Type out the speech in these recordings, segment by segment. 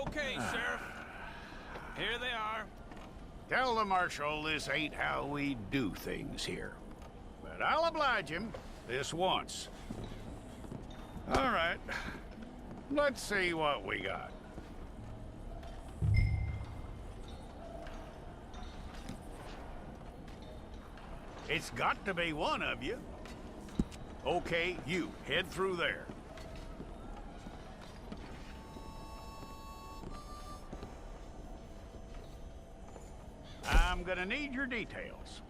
Okay, Sheriff. Here they are. Tell the Marshal this ain't how we do things here. But I'll oblige him this once. All right. Let's see what we got. It's got to be one of you. Okay, you, head through there. I'm gonna need your details.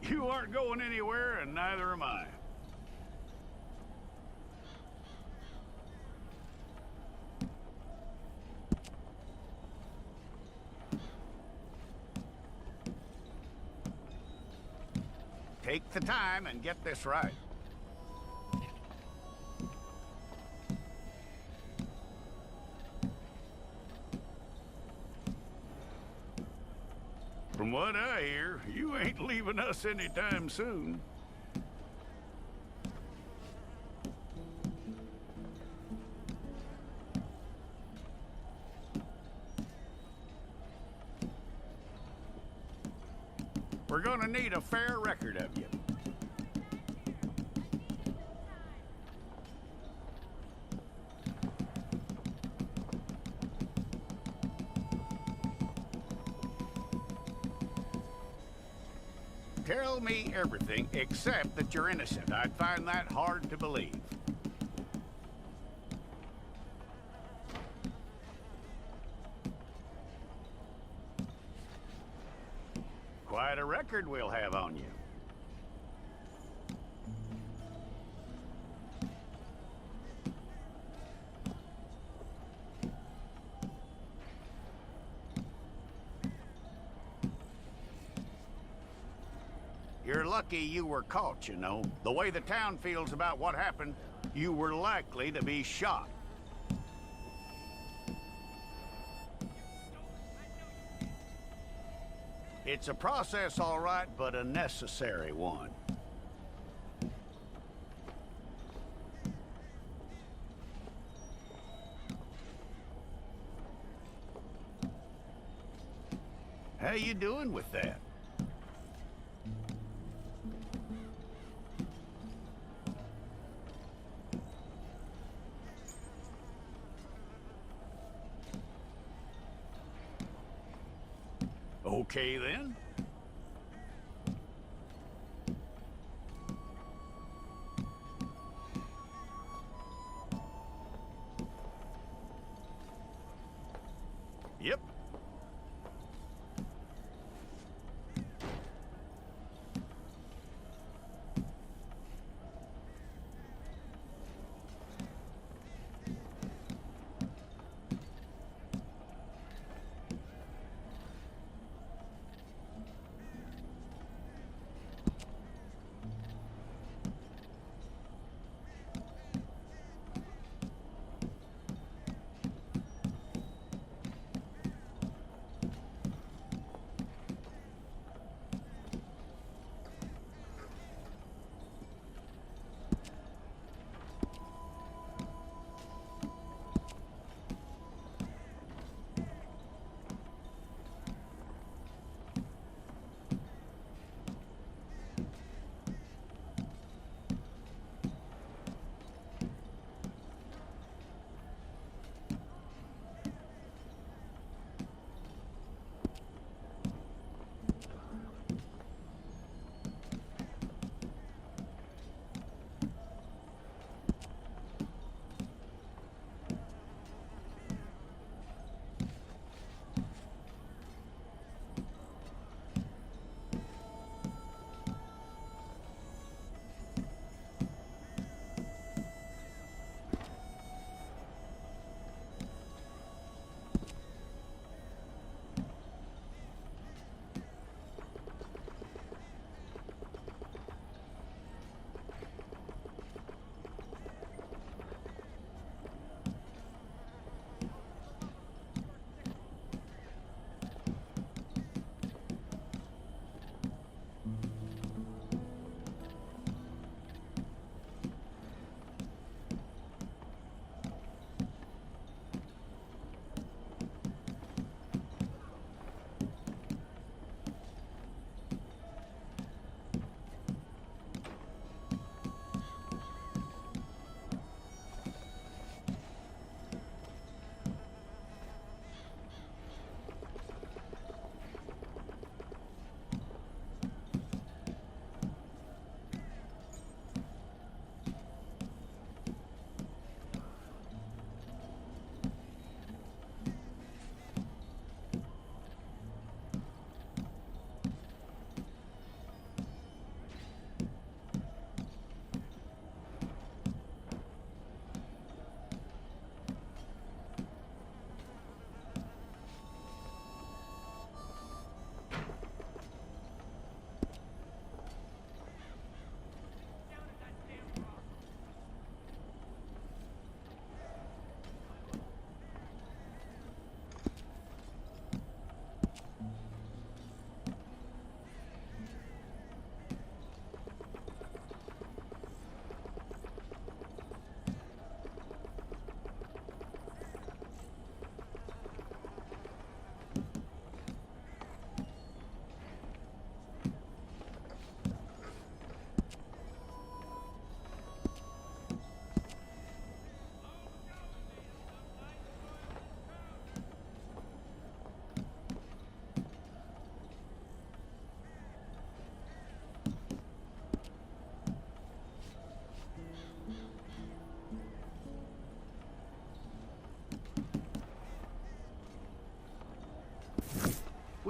You aren't going anywhere, and neither am I. Take the time and get this right. From what I hear, you ain't leaving us anytime soon. We're gonna need a fair record of you. Tell me everything except that you're innocent. I'd find that hard to believe. Quite a record we'll have on you. You're lucky you were caught, you know. The way the town feels about what happened, you were likely to be shot. It's a process, all right, but a necessary one. How you doing with that? Okay, then. Yep.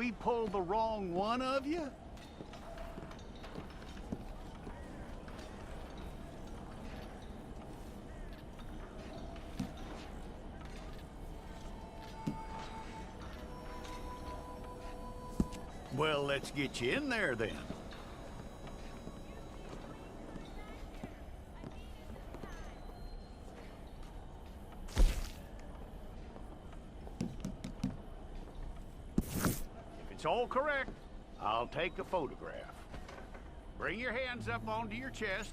we pulled the wrong one of you? Well, let's get you in there then. If it's all correct, I'll take a photograph. Bring your hands up onto your chest.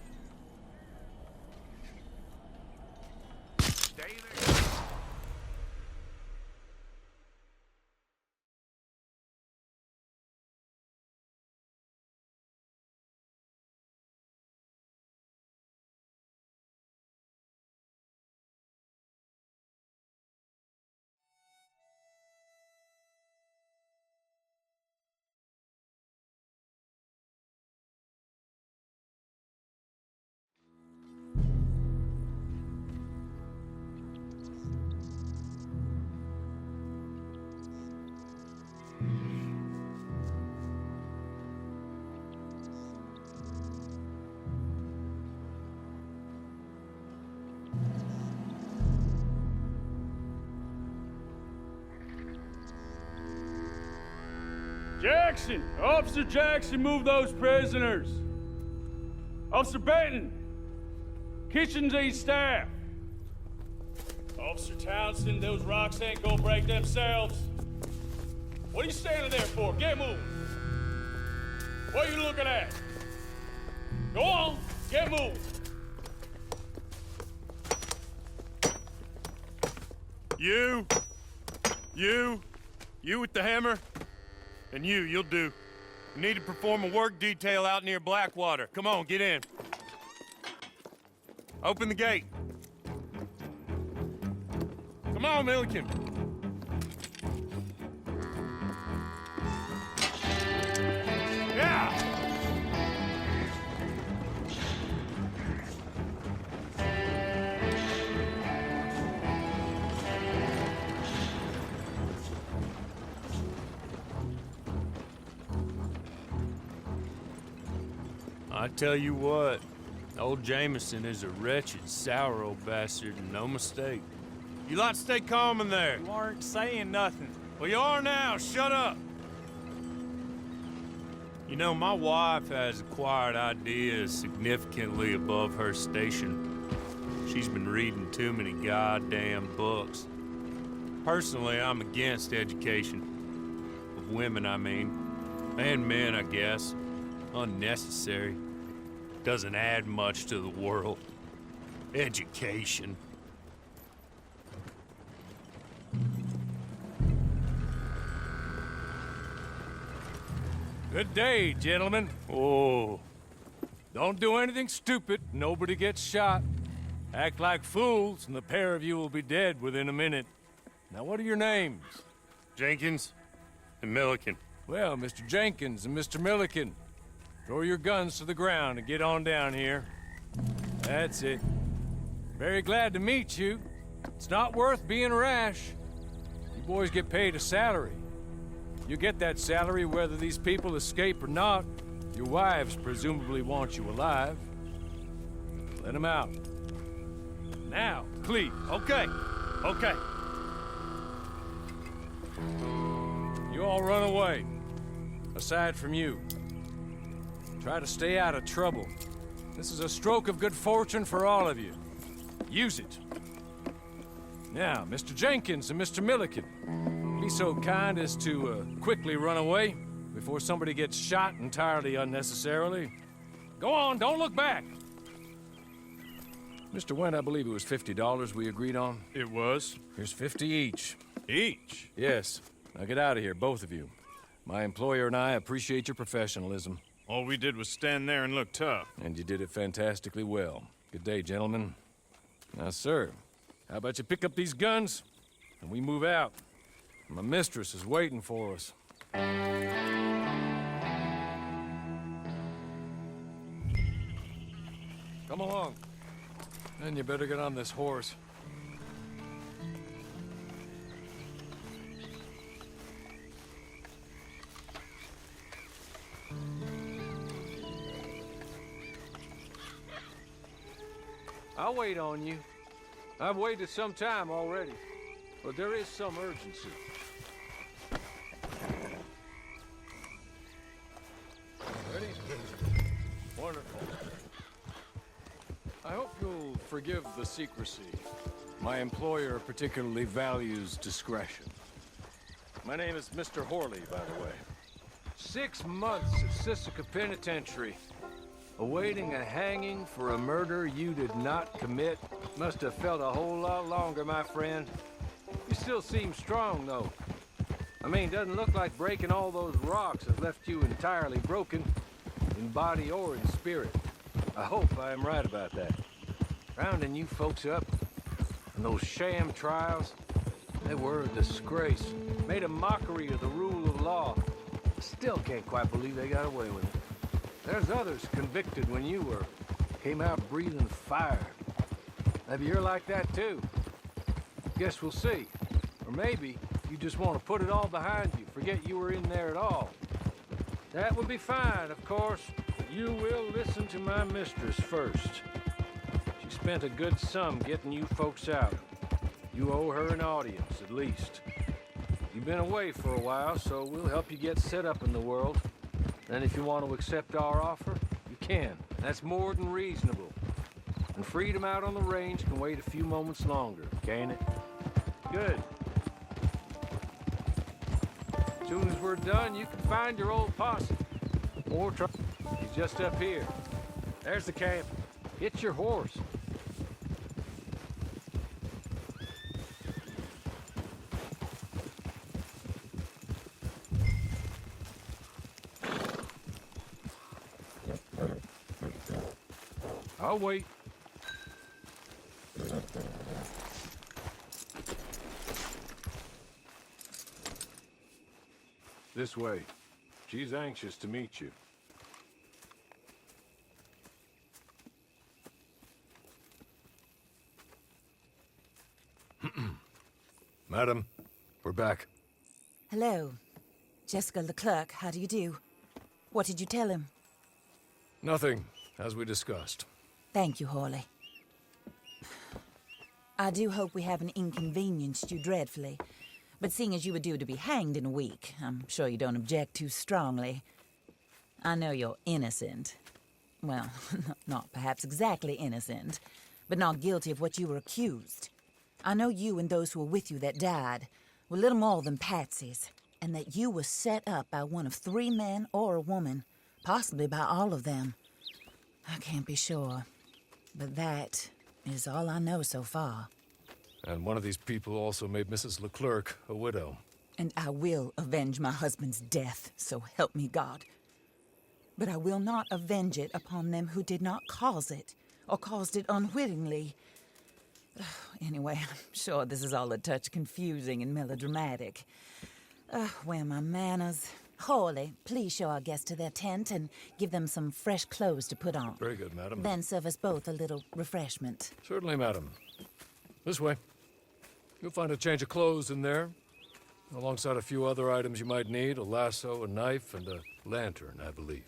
Stay there. Jackson! Officer Jackson, move those prisoners! Officer Benton! Kitchens and staff! Officer Townsend, those rocks ain't gonna break themselves. What are you standing there for? Get moving! What are you looking at? Go on, get moving! You with the hammer? And you'll do. You need to perform a work detail out near Blackwater. Come on, get in. Open the gate. Come on, Milliken. Yeah! I tell you what, old Jameson is a wretched, sour old bastard, and no mistake. You lot stay calm in there. You aren't saying nothing. Well, you are now. Shut up. You know, my wife has acquired ideas significantly above her station. She's been reading too many goddamn books. Personally, I'm against education. Of women, I mean. And men, I guess. Unnecessary. Doesn't add much to the world. Education. Good day, gentlemen. Oh. Don't do anything stupid. Nobody gets shot. Act like fools, and the pair of you will be dead within a minute. Now, what are your names? Jenkins and Milliken. Well, Mr. Jenkins and Mr. Milliken, throw your guns to the ground and get on down here. That's it. Very glad to meet you. It's not worth being rash. You boys get paid a salary. You get that salary whether these people escape or not. Your wives presumably want you alive. Let them out. Now, please. Okay. You all run away. Aside from you. Try to stay out of trouble. This is a stroke of good fortune for all of you. Use it. Now, Mr. Jenkins and Mr. Milliken, be so kind as to quickly run away before somebody gets shot entirely unnecessarily. Go on, don't look back. Mr. Wendt, I believe it was $50 we agreed on. It was. Here's 50 each. Each? Yes. Now get out of here, both of you. My employer and I appreciate your professionalism. All we did was stand there and look tough. And you did it fantastically well. Good day, gentlemen. Now, sir, how about you pick up these guns and we move out? My mistress is waiting for us. Come along. Then you better get on this horse. I'll wait on you. I've waited some time already, but there is some urgency. Ready? Wonderful. I hope you'll forgive the secrecy. My employer particularly values discretion. My name is Mr. Horley, by the way. 6 months at Sisika Penitentiary, awaiting a hanging for a murder you did not commit. Must have felt a whole lot longer, my friend. You still seem strong, though. I mean, doesn't look like breaking all those rocks has left you entirely broken, in body or in spirit. I hope I am right about that. Rounding you folks up, and those sham trials, they were a disgrace. Made a mockery of the rule of law. Still can't quite believe they got away with it. There's others convicted when you were. Came out breathing fire. Maybe you're like that too. Guess we'll see. Or maybe you just want to put it all behind you, forget you were in there at all. That would be fine, of course, but you will listen to my mistress first. She spent a good sum getting you folks out. You owe her an audience, at least. You've been away for a while, so we'll help you get set up in the world. Then if you want to accept our offer, you can. That's more than reasonable. And freedom out on the range can wait a few moments longer, can't it? Good. As soon as we're done, you can find your old posse. Or try. He's just up here. There's the camp. Hit your horse. I'll wait. This way. She's anxious to meet you. Madam, we're back. Hello. Jessica Leclerc, how do you do? What did you tell him? Nothing, as we discussed. Thank you, Horley. I do hope we haven't inconvenienced you dreadfully. But seeing as you were due to be hanged in a week, I'm sure you don't object too strongly. I know you're innocent. Well, not perhaps exactly innocent, but not guilty of what you were accused. I know you and those who were with you that died were little more than patsies, and that you were set up by one of 3 men or a woman, possibly by all of them. I can't be sure, but that is all I know so far. And one of these people also made Mrs. Leclerc a widow. And I will avenge my husband's death, so help me God. But I will not avenge it upon them who did not cause it, or caused it unwittingly. Anyway, I'm sure this is all a touch confusing and melodramatic. Where are my manners? Horley, please show our guests to their tent and give them some fresh clothes to put on. Very good, madam. Then serve us both a little refreshment. Certainly, madam. This way. You'll find a change of clothes in there, alongside a few other items you might need, a lasso, a knife, and a lantern, I believe.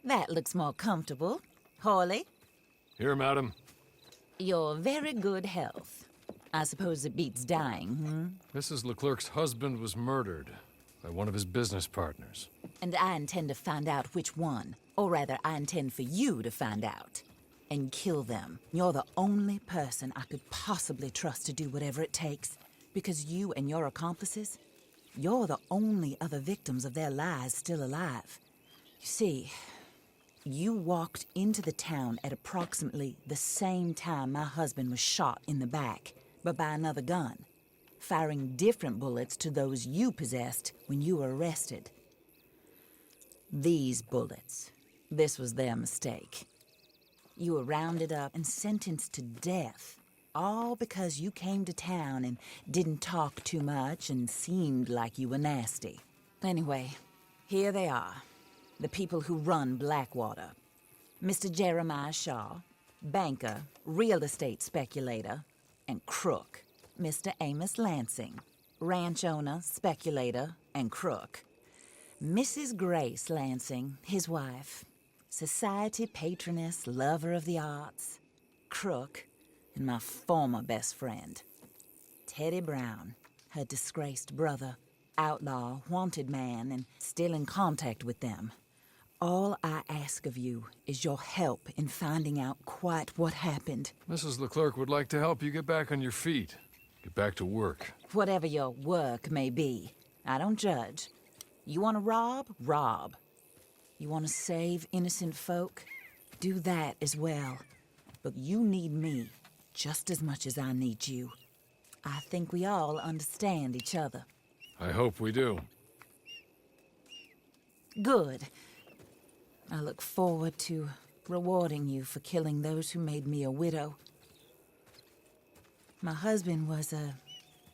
That looks more comfortable. Hawley, Here, madam. your very good health. I suppose it beats dying, Mrs. Leclerc's husband was murdered by one of his business partners. And I intend to find out which one. Or rather, I intend for you to find out. And kill them. You're the only person I could possibly trust to do whatever it takes. Because you and your accomplices, you're the only other victims of their lies still alive. You see, you walked into the town at approximately the same time my husband was shot in the back, but by another gun, firing different bullets to those you possessed when you were arrested. These bullets, this was their mistake. You were rounded up and sentenced to death, all because you came to town and didn't talk too much and seemed like you were nasty. Anyway, here they are, the people who run Blackwater. Mr. Jeremiah Shaw, banker, real estate speculator, and crook. Mr. Amos Lansing, ranch owner, speculator, and crook. Mrs. Grace Lansing, his wife, society patroness, lover of the arts, crook, and my former best friend. Teddy Brown, her disgraced brother, outlaw, wanted man, and still in contact with them. All I ask of you is your help in finding out quite what happened. Mrs. Leclerc would like to help you get back on your feet. Get back to work. Whatever your work may be, I don't judge. You want to rob? Rob. You want to save innocent folk? Do that as well. But you need me just as much as I need you. I think we all understand each other. I hope we do. Good. I look forward to rewarding you for killing those who made me a widow. My husband was a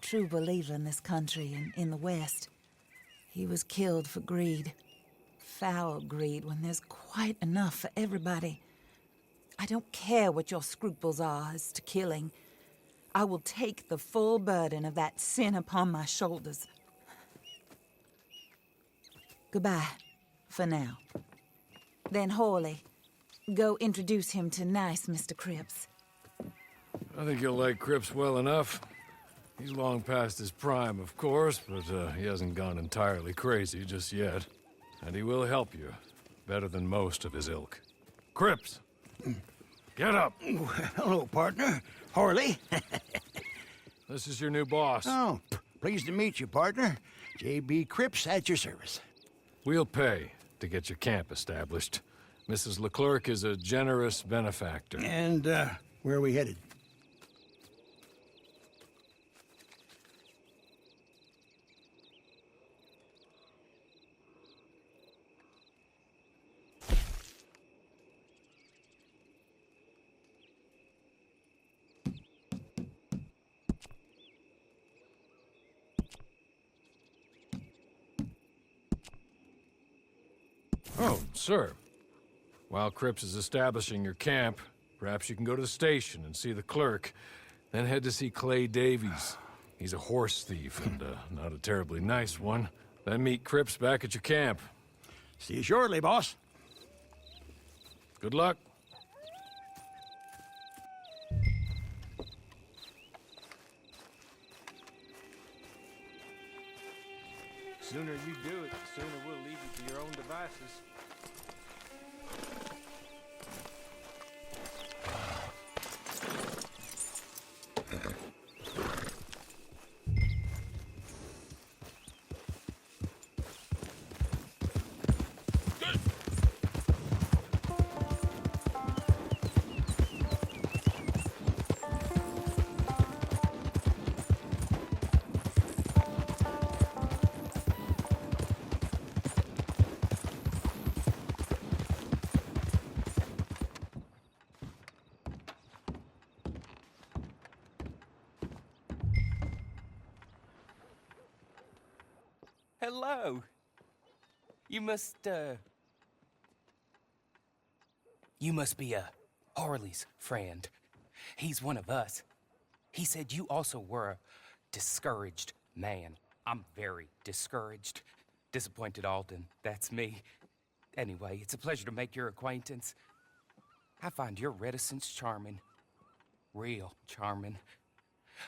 true believer in this country and in the West. He was killed for greed. Foul greed when there's quite enough for everybody. I don't care what your scruples are as to killing. I will take the full burden of that sin upon my shoulders. Goodbye, for now. Then Hawley, go introduce him to nice Mr. Cripps. I think you'll like Cripps well enough. He's long past his prime, of course, but he hasn't gone entirely crazy just yet. And he will help you, better than most of his ilk. Cripps! Get up! Hello, partner. Harley. This is your new boss. Oh, pleased to meet you, partner. J.B. Cripps at your service. We'll pay to get your camp established. Mrs. Leclerc is a generous benefactor. And, where are we headed? Oh, sir. While Cripps is establishing your camp, perhaps you can go to the station and see the clerk, then head to see Clay Davies. He's a horse thief, and not a terribly nice one. Then meet Cripps back at your camp. See you shortly, boss. Good luck. Sooner you do it, the sooner we'll leave you to your own devices. Hello. You must be Harley's friend. He's one of us. He said you also were a discouraged man. I'm very discouraged. Disappointed Alden, that's me. Anyway, it's a pleasure to make your acquaintance. I find your reticence charming. Real charming.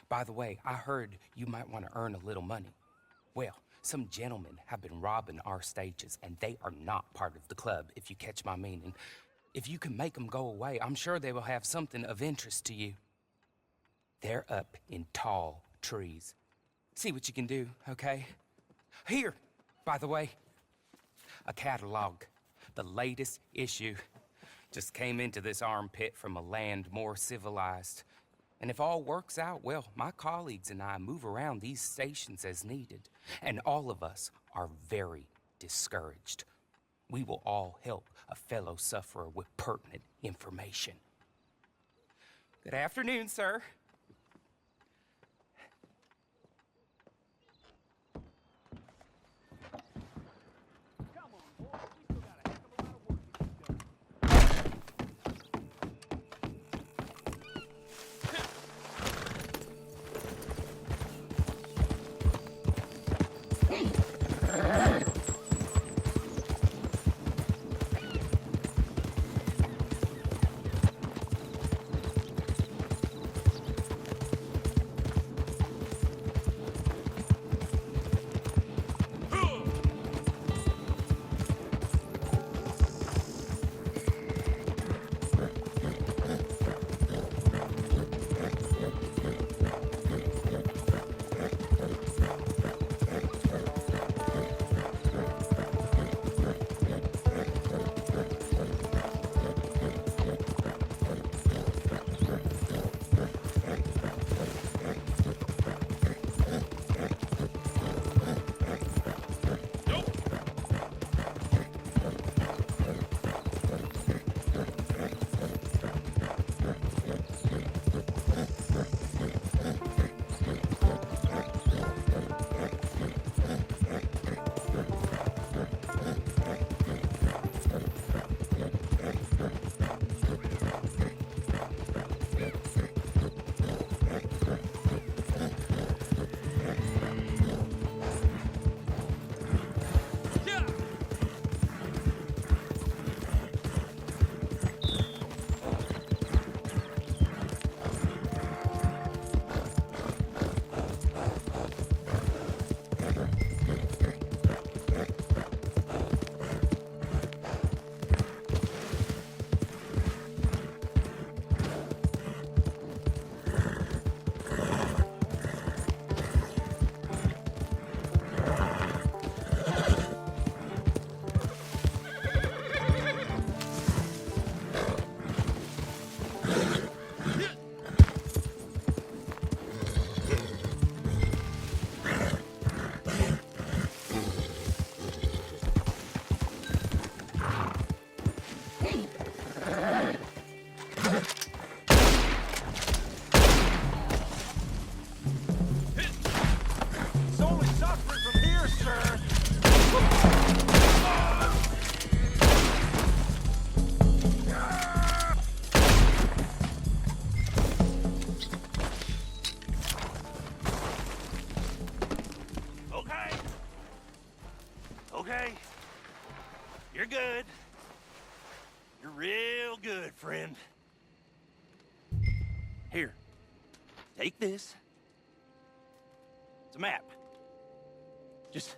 By the way, I heard you might want to earn a little money. Well, some gentlemen have been robbing our stages, and they are not part of the club, if you catch my meaning. If you can make them go away, I'm sure they will have something of interest to you. They're up in tall trees. See what you can do, okay? Here, by the way, a catalog. The latest issue. Just came into this armpit from a land more civilized. And if all works out, well, my colleagues and I move around these stations as needed. And all of us are very discouraged. We will all help a fellow sufferer with pertinent information. Good afternoon, sir. Okay. You're good. You're real good, friend. Here. Take this. It's a map. Just...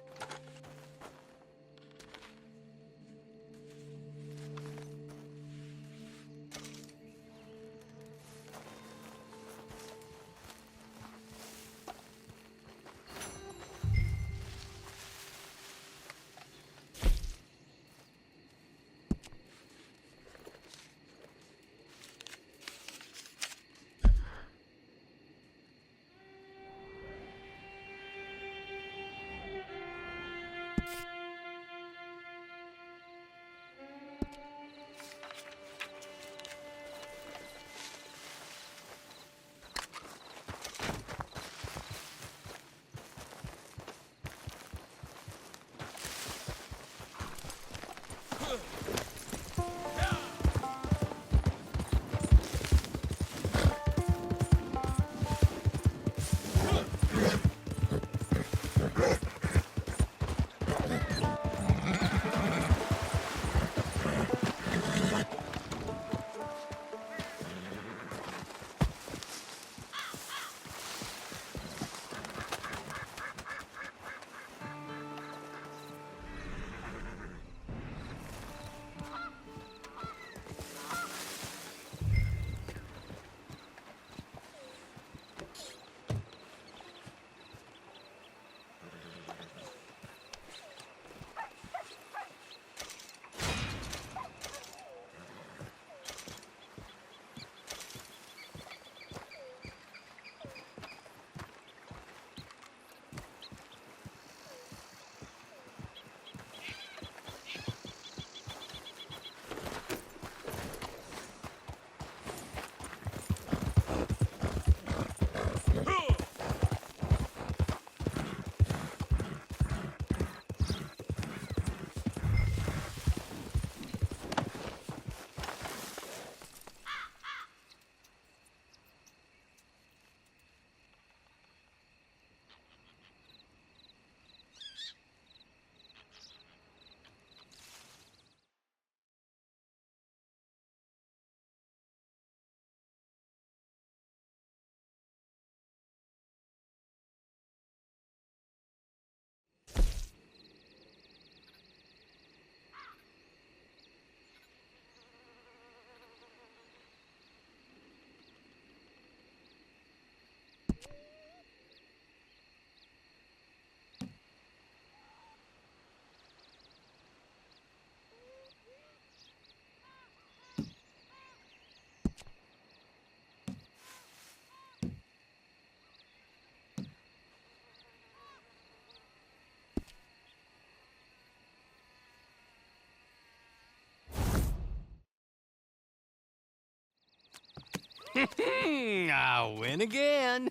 I win again.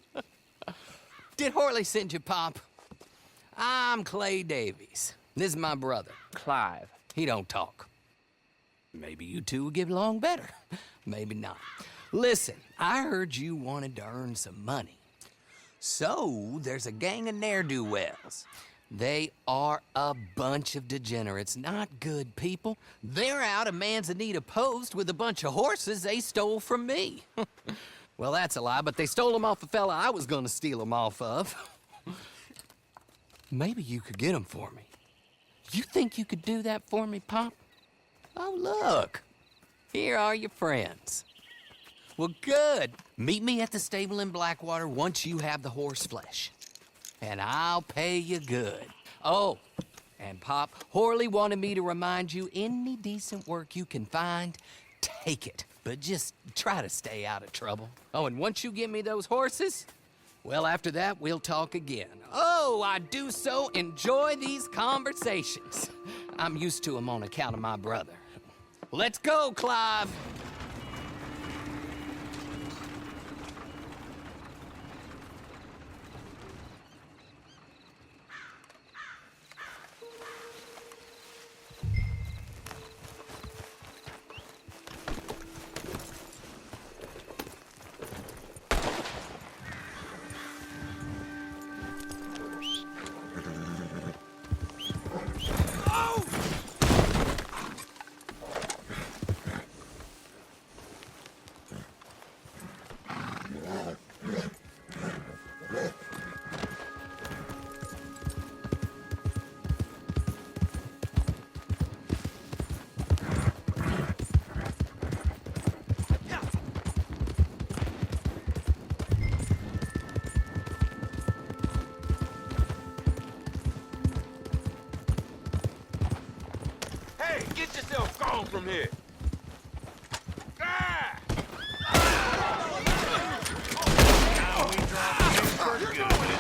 Did Horley send you, Pop? I'm Clay Davies. This is my brother. Clive. He don't talk. Maybe you two will get along better. Maybe not. Listen, I heard you wanted to earn some money. So, there's a gang of ne'er-do-wells. They are a bunch of degenerates, not good people. They're out of Manzanita Post with a bunch of horses they stole from me. Well, that's a lie, but they stole them off a fella I was gonna steal them off of. Maybe you could get them for me. You think you could do that for me, Pop? Oh, look. Here are your friends. Well, good. Meet me at the stable in Blackwater once you have the horse flesh. And I'll pay you good. Oh, and Pop, Horley wanted me to remind you, any decent work you can find, take it. But just try to stay out of trouble. Oh, and once you give me those horses, well, after that, we'll talk again. Oh, I do so enjoy these conversations. I'm used to them on account of my brother. Let's go, Clive. Hey, get yourself gone from here. Ah! Now we drop you for good.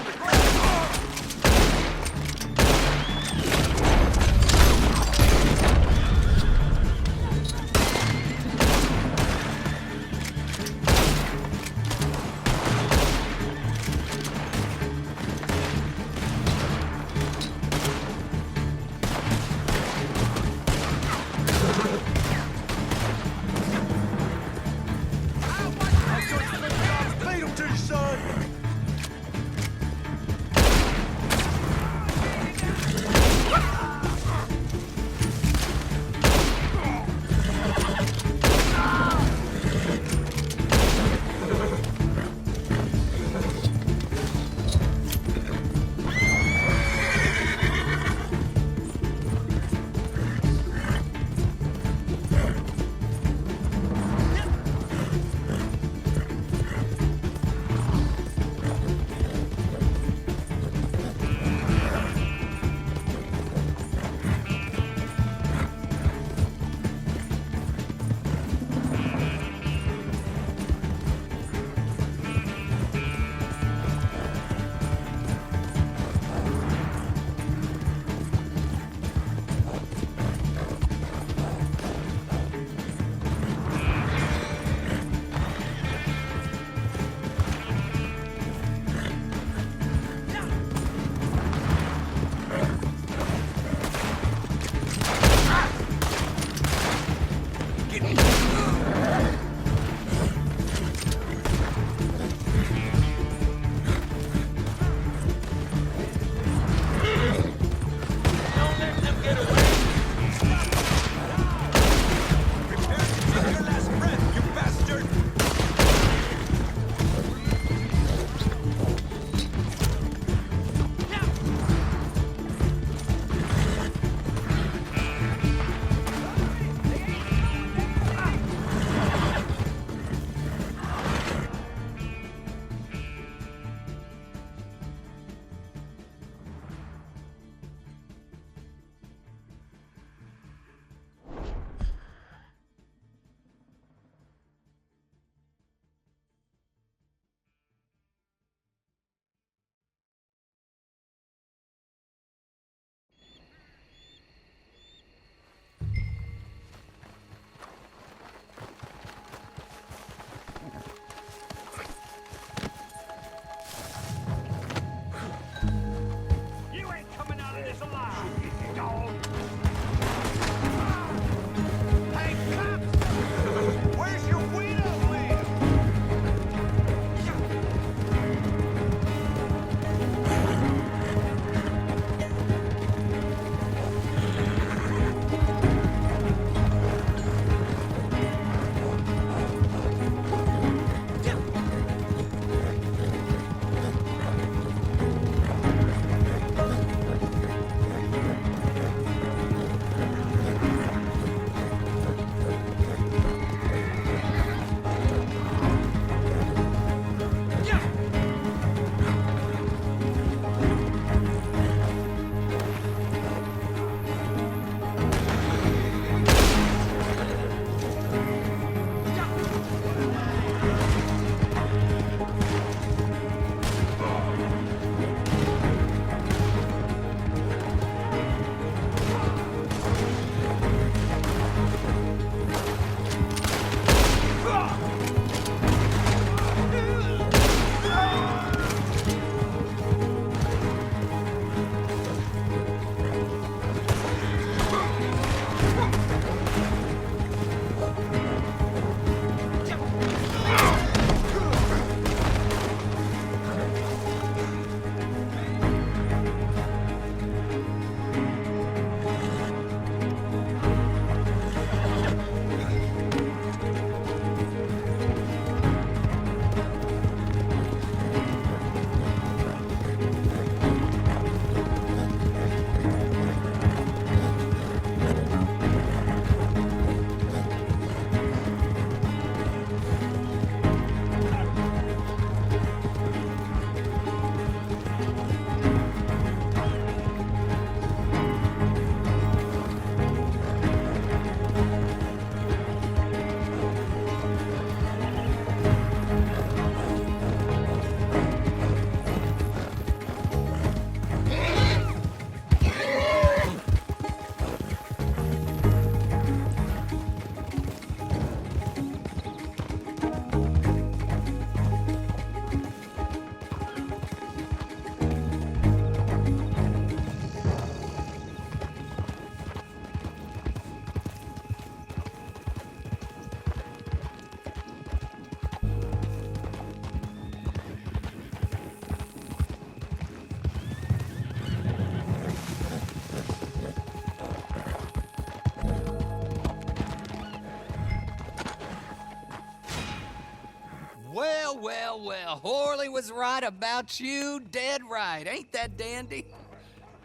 Well, well, well. Horley was right about you, dead right. Ain't that dandy?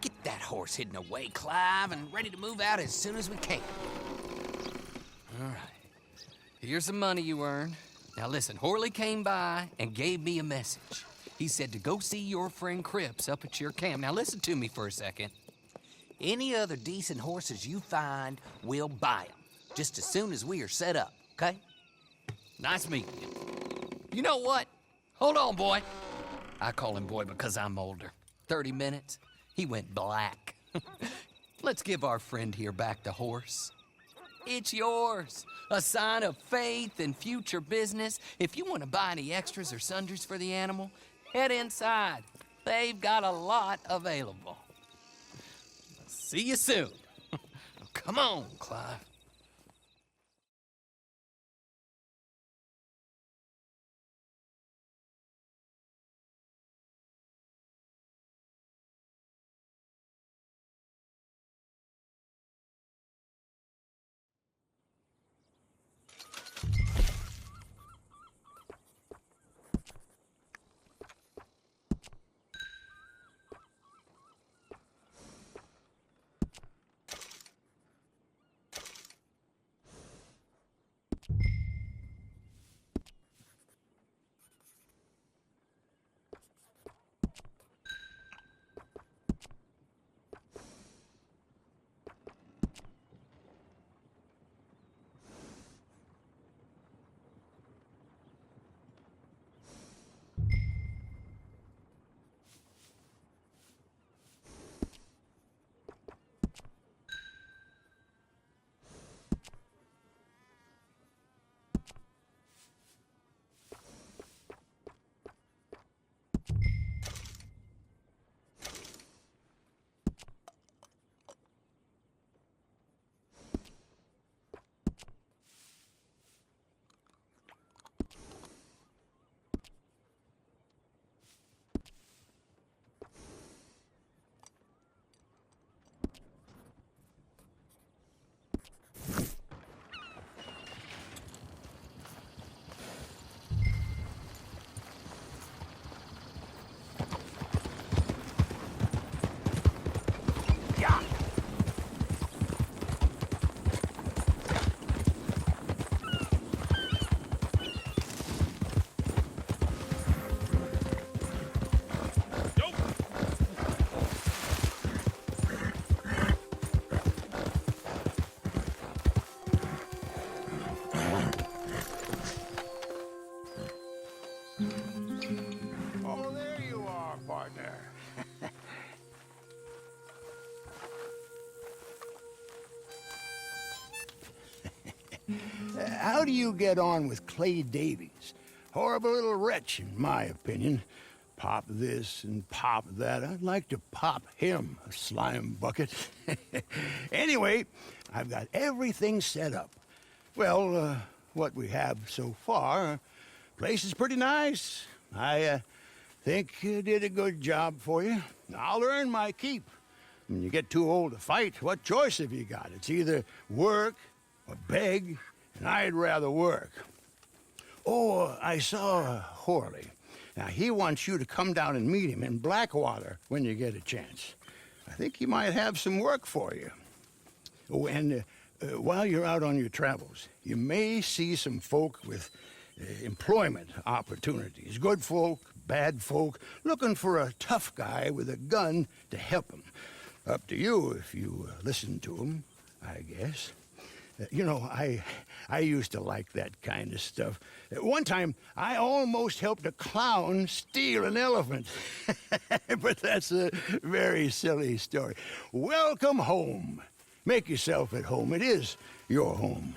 Get that horse hidden away, Clive, and ready to move out as soon as we can. All right. Here's the money you earned. Now listen, Horley came by and gave me a message. He said to go see your friend Cripps up at your camp. Now listen to me for a second. Any other decent horses you find, we'll buy them. Just as soon as we are set up, okay? Nice meeting you. You know what? Hold on, boy. I call him boy because I'm older. 30 minutes, he went black. Let's give our friend here back the horse. It's yours. A sign of faith and future business. If you want to buy any extras or sundries for the animal, head inside. They've got a lot available. See you soon. Come on, Clive. Oh, there you are, partner. How do you get on with Clay Davies? Horrible little wretch, in my opinion. Pop this and pop that. I'd like to pop him, a slime bucket. Anyway, I've got everything set up. Well, what we have so far, place is pretty nice. I think you did a good job for you. I'll earn my keep. When you get too old to fight, what choice have you got? It's either work or beg, and I'd rather work. Oh, I saw Horley. Now, he wants you to come down and meet him in Blackwater when you get a chance. I think he might have some work for you. Oh, and while you're out on your travels, you may see some folk with employment opportunities. Good folk, bad folk, looking for a tough guy with a gun to help them. Up to you if you listen to them, I guess. You know, I used to like that kind of stuff. One time, I almost helped a clown steal an elephant. But that's a very silly story. Welcome home. Make yourself at home. It is your home.